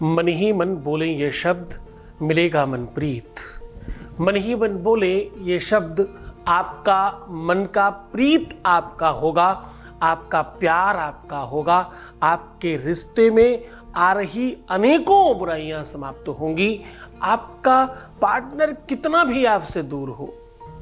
मन ही मन बोले ये शब्द, मिलेगा मन प्रीत। मन ही मन बोले ये शब्द, आपका मन का प्रीत आपका होगा, आपका प्यार आपका होगा, आपके रिश्ते में आ रही अनेकों बुराइयां समाप्त होंगी। आपका पार्टनर कितना भी आपसे दूर हो,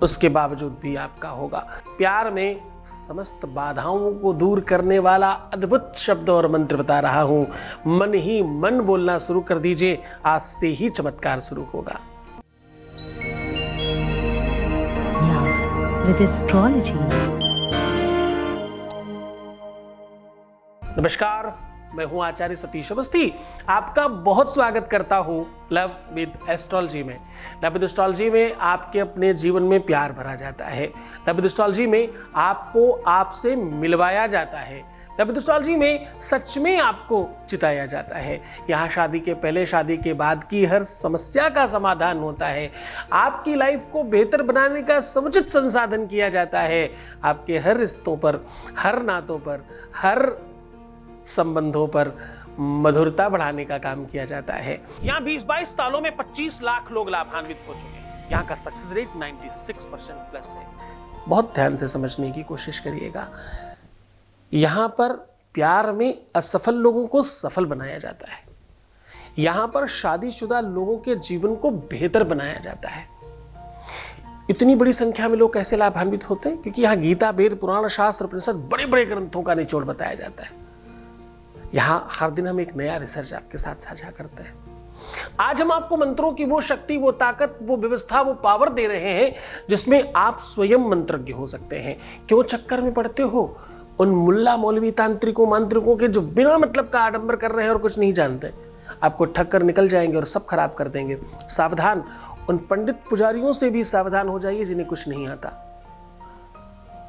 उसके बावजूद भी आपका होगा। प्यार में समस्त बाधाओं को दूर करने वाला अद्भुत शब्द और मंत्र बता रहा हूं। मन ही मन बोलना शुरू कर दीजिए, आज से ही चमत्कार शुरू होगा। With astrology. नमस्कार, मैं हूं आचार्य सतीश अवस्थी। आपका बहुत स्वागत करता हूं लव विद एस्ट्रोलॉजी में। लव विद एस्ट्रोलॉजी में आपके अपने जीवन में प्यार भरा जाता है। लव विद एस्ट्रोलॉजी में आपको आपसे मिलवाया जाता है। लव विद एस्ट्रोलॉजी में सच में आपको चिताया जाता है। यहाँ शादी के पहले, शादी के बाद की हर समस्या का समाधान होता है। आपकी लाइफ को बेहतर बनाने का समुचित संसाधन किया जाता है। आपके हर रिश्तों पर, हर नातों पर, हर संबंधों पर मधुरता बढ़ाने का काम किया जाता है। यहाँ 20-22 सालों में 25 लाख लोग लाभान्वित हो चुके हैं। यहाँ का सक्सेस रेट 96% प्लस है। बहुत ध्यान से समझने की कोशिश करिएगा। यहाँ पर प्यार में असफल लोगों को सफल बनाया जाता है। यहाँ पर शादीशुदा लोगों के जीवन को बेहतर बनाया जाता है। इतनी बड़ी संख्या में लोग कैसे लाभान्वित होते हैं? क्योंकि यहाँ गीता, वेद, पुराण, शास्त्र, उपनिषद, बड़े बड़े ग्रंथों का निचोड़ बताया जाता है। यहाँ हर दिन हम एक नया रिसर्च आपके साथ साझा करते हैं। आज हम आपको मंत्रों की वो शक्ति, वो ताकत, वो व्यवस्था, वो पावर दे रहे हैं जिसमें आप स्वयं मंत्रज्ञ हो सकते हैं। क्यों चक्कर में पड़ते हो उन मुल्ला मौलवी तांत्रिकों मांत्रिकों के, जो बिना मतलब का आडंबर कर रहे हैं और कुछ नहीं जानते? आपको ठग कर निकल जाएंगे और सब खराब कर देंगे। सावधान, उन पंडित पुजारियों से भी सावधान हो जाइए जिन्हें कुछ नहीं आता।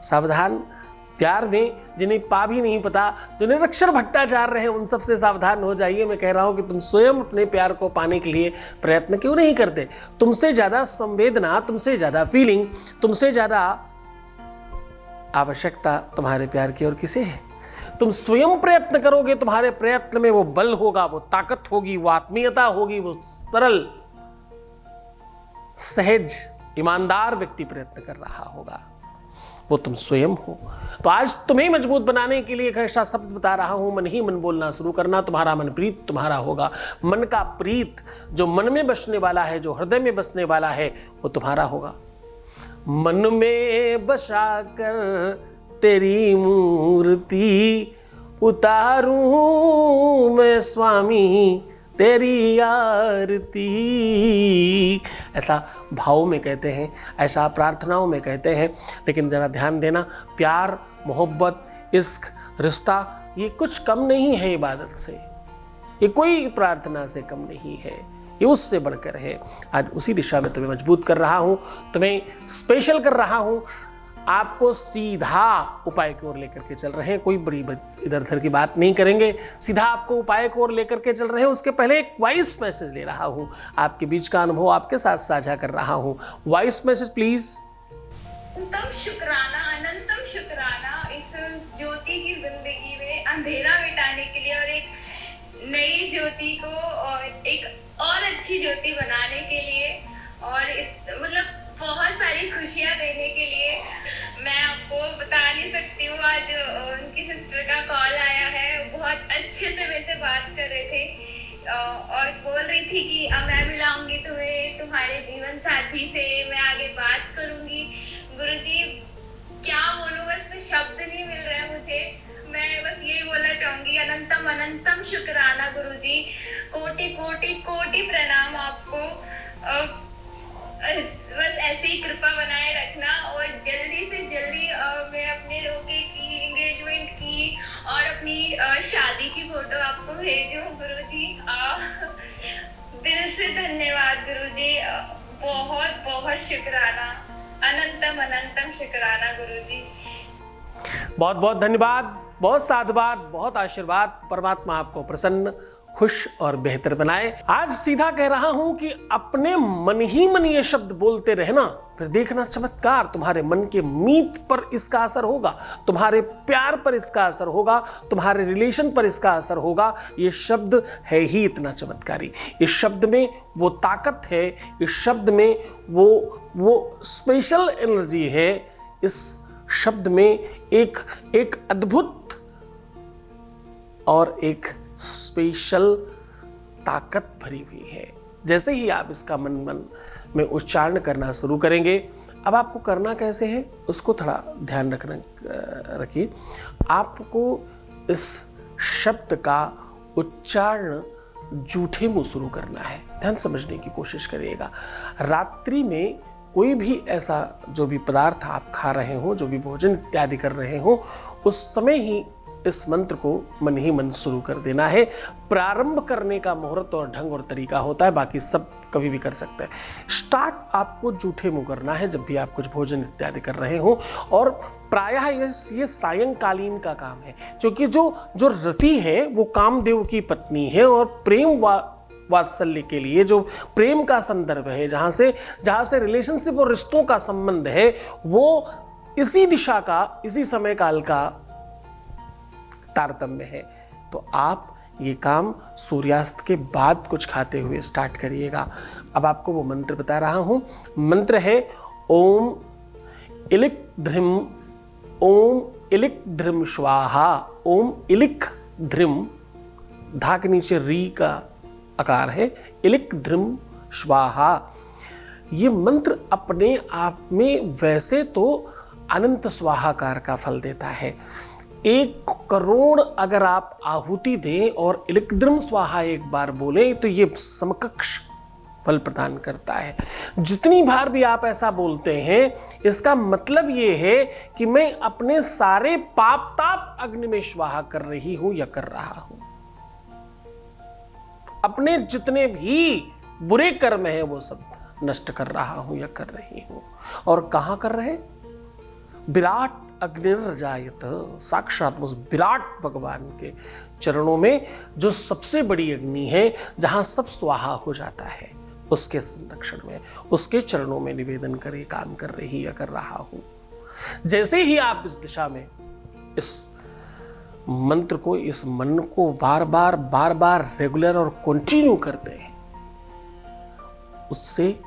सावधान, प्यार में जिन्हें पा भी नहीं पता, जो निरक्षर भट्टाचार रहे, उन सब से सावधान हो जाइए। मैं कह रहा हूं कि तुम स्वयं अपने प्यार को पाने के लिए प्रयत्न क्यों नहीं करते? तुमसे ज्यादा संवेदना, तुमसे ज्यादा फीलिंग, तुमसे ज्यादा आवश्यकता तुम्हारे प्यार की और किसे है? तुम स्वयं प्रयत्न करोगे, तुम्हारे प्रयत्न में वो बल होगा, वो ताकत होगी, वो आत्मीयता होगी, वो सरल, सहज, ईमानदार व्यक्ति प्रयत्न कर रहा होगा, वो तुम स्वयं हो। तो आज तुम्हें मजबूत बनाने के लिए एक ऐसा शब्द बता रहा हूं, मन ही मन बोलना शुरू करना। तुम्हारा मन प्रीत तुम्हारा होगा। मन का प्रीत जो मन में बसने वाला है, जो हृदय में बसने वाला है, वो तुम्हारा होगा। मन में बसा कर तेरी मूर्ति उतारूं मैं स्वामी तेरी आरती। ऐसा भाव में कहते हैं, ऐसा प्रार्थनाओं में कहते हैं। लेकिन जरा ध्यान देना, प्यार, मोहब्बत, इश्क, रिश्ता, ये कुछ कम नहीं है इबादत से। ये कोई प्रार्थना से कम नहीं है, ये उससे बढ़कर है। आज उसी दिशा में तुम्हें मजबूत कर रहा हूं, तुम्हें स्पेशल कर रहा हूं। आपको सीधा उपाय की ओर लेकर के चल रहे हैं। कोई बड़ी इधर उधर की बात नहीं करेंगे, सीधा आपको उपाय की ओर लेकर के चल रहे हैं। उसके पहले एक वॉइस मैसेज ले रहा हूं, आपके बीच का अनुभव आपके साथ साझा कर रहा हूं। Voice message please. अनंतम शुक्राना, अनंतम शुक्राना इस ज्योति की जिंदगी में अंधेरा मिटाने के लिए और एक नई ज्योति को और एक और अच्छी ज्योति बनाने के लिए और मतलब बहुत सारी खुशियां देने के लिए। मैं आपको बता नहीं सकती हूँ, आज उनकी सिस्टर का कॉल आया है। बहुत अच्छे से मेरे से बात कर रहे थे और बोल रही थी कि अब मैं मिलाऊंगी तुम्हें तुम्हारे जीवन साथी से, मैं आगे बात करूंगी। गुरुजी क्या बोलूं, बस शब्द नहीं मिल रहा है मुझे। मैं बस यही बोलना चाहूंगी, अनंतम अनंतम शुक्राना गुरुजी, कोटि कोटि कोटि प्रणाम आपको। बस ऐसी ही कृपा बनाए रखना और जल्दी से जल्दी मैं अपने रोके की, एंगेजमेंट की और अपनी शादी की फोटो आपको भेजूं गुरुजी। दिल से धन्यवाद गुरुजी, बहुत बहुत शुक्राना, अनंतम अनंतम शुक्राना गुरुजी। बहुत बहुत धन्यवाद, बहुत साधुवाद, बहुत आशीर्वाद। परमात्मा आपको प्रसन्न खुश और बेहतर बनाए। आज सीधा कह रहा हूं कि अपने मन ही मन ये शब्द बोलते रहना, फिर देखना चमत्कार। तुम्हारे मन के मीत पर इसका असर होगा, तुम्हारे प्यार पर इसका असर होगा, तुम्हारे रिलेशन पर इसका असर होगा। ये शब्द है ही इतना चमत्कारी। इस शब्द में वो ताकत है, इस शब्द में वो स्पेशल एनर्जी है, इस शब्द में एक अद्भुत और एक स्पेशल ताकत भरी हुई है। जैसे ही आप इसका मन में उच्चारण करना शुरू करेंगे, अब आपको करना कैसे है उसको थोड़ा ध्यान रखिए। आपको इस शब्द का उच्चारण जूठे मुंह शुरू करना है। ध्यान समझने की कोशिश करिएगा। रात्रि में कोई भी ऐसा जो भी पदार्थ आप खा रहे हो, जो भी भोजन इत्यादि कर रहे हो, उस समय ही इस मंत्र को मन ही मन शुरू कर देना है। प्रारंभ करने का मुहूर्त और ढंग और तरीका होता है, बाकी सब कभी भी कर सकते हैं। स्टार्ट आपको जूठे मुंह करना है जब भी आप कुछ भोजन इत्यादि कर रहे हो, और प्रायः ये सायंकालीन का काम है, क्योंकि जो रति है वो कामदेव की पत्नी है, और प्रेम वात्सल्य के लिए जो प्रेम का संदर्भ है, जहां से रिलेशनशिप और रिश्तों का संबंध है, वो इसी दिशा का, इसी समय काल का तारतम्य है। तो आप ये काम सूर्यास्त के बाद कुछ खाते हुए स्टार्ट करिएगा। अब आपको वो मंत्र बता रहा हूं। मंत्र है ओम इलिक ध्रिम स्वाहा। ओम इलिक ध्रिम, धा के नीचे री का आकार है, इलिक ध्रिम स्वाहा। ये मंत्र अपने आप में वैसे तो अनंत स्वाहाकार का फल देता है। 1 करोड़ अगर आप आहुति दें और इलिक्द्रम स्वाहा एक बार बोले तो ये समकक्ष फल प्रदान करता है। जितनी बार भी आप ऐसा बोलते हैं, इसका मतलब ये है कि मैं अपने सारे पाप ताप अग्नि में स्वाहा कर रही हूं या कर रहा हूं। अपने जितने भी बुरे कर्म हैं वो सब नष्ट कर रहा हूं या कर रही हूं। और कहां कर रहे? विराट अग्निर्जायत, साक्षात उस विराट भगवान के चरणों में, जो सबसे बड़ी अग्नि है, जहां सब स्वाहा हो जाता है, उसके संरक्षण में, उसके चरणों में निवेदन करे काम कर रही या कर रहा हूं। जैसे ही आप इस दिशा में इस मंत्र को, इस मन को बार बार रेगुलर और कंटिन्यू करते हैं, उससे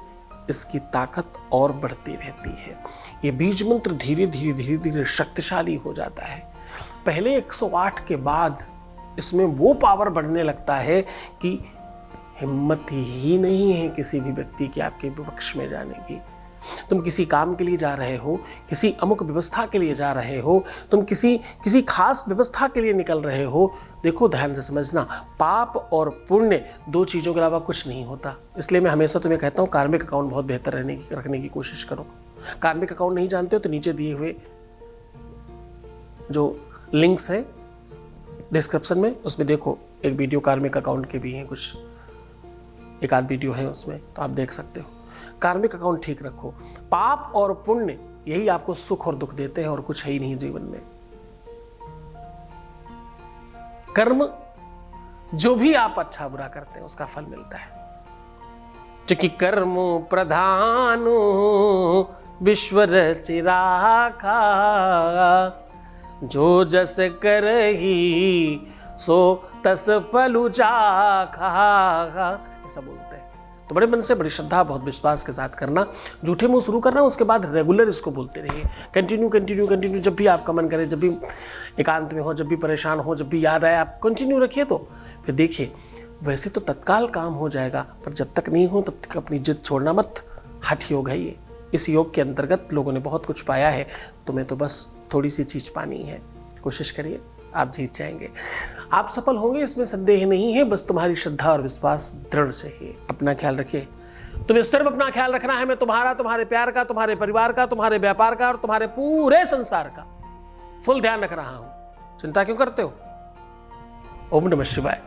इसकी ताकत और बढ़ती रहती है। ये बीज मंत्र धीरे धीरे शक्तिशाली हो जाता है। पहले 108 के बाद इसमें वो पावर बढ़ने लगता है कि हिम्मत ही नहीं है किसी भी व्यक्ति की आपके विपक्ष में जाने की। तुम किसी काम के लिए जा रहे हो, किसी अमुक व्यवस्था के लिए जा रहे हो, तुम किसी खास व्यवस्था के लिए निकल रहे हो। देखो, ध्यान से समझना, पाप और पुण्य 2 चीज़ों के अलावा कुछ नहीं होता। इसलिए मैं हमेशा तुम्हें कहता हूँ कार्मिक अकाउंट बहुत बेहतर रखने की कोशिश करो। कार्मिक अकाउंट नहीं जानते हो तो नीचे दिए हुए जो लिंक्स हैं डिस्क्रिप्शन में, उसमें देखो, एक वीडियो कार्मिक अकाउंट के भी हैं, कुछ एक आध वीडियो है उसमें, तो आप देख सकते हो। कार्मिक अकाउंट ठीक रखो। पाप और पुण्य यही आपको सुख और दुख देते हैं, और कुछ है ही नहीं जीवन में। कर्म जो भी आप अच्छा बुरा करते हैं उसका फल मिलता है, क्योंकि कर्म प्रधान विश्व रचिराखा, जो जस करही सो तस फलु चाखा, ऐसा बोलते हैं। तो बड़े मन से, बड़ी श्रद्धा, बहुत विश्वास के साथ करना, जूठे मुंह शुरू करना, उसके बाद रेगुलर इसको बोलते रहिए। कंटिन्यू जब भी आपका मन करे, जब भी एकांत में हो, जब भी परेशान हो, जब भी याद आए, आप कंटिन्यू रखिए। तो फिर देखिए, वैसे तो तत्काल काम हो जाएगा, पर जब तक नहीं हो तब तक अपनी जिद छोड़ना मत। हठ योग है ये। इस योग के अंतर्गत लोगों ने बहुत कुछ पाया है, तुम्हें तो बस थोड़ी सी चीज़ पानी है। कोशिश करिए, आप जीत जाएंगे। आप सफल होंगे, इसमें संदेह नहीं है। बस तुम्हारी श्रद्धा और विश्वास दृढ़ चाहिए। अपना ख्याल रखिए। तुम्हें सिर्फ अपना ख्याल रखना है। मैं तुम्हारा, तुम्हारे प्यार का, तुम्हारे परिवार का, तुम्हारे व्यापार का और तुम्हारे पूरे संसार का फुल ध्यान रख रहा हूं। चिंता क्यों करते हो? ओम नमः शिवाय।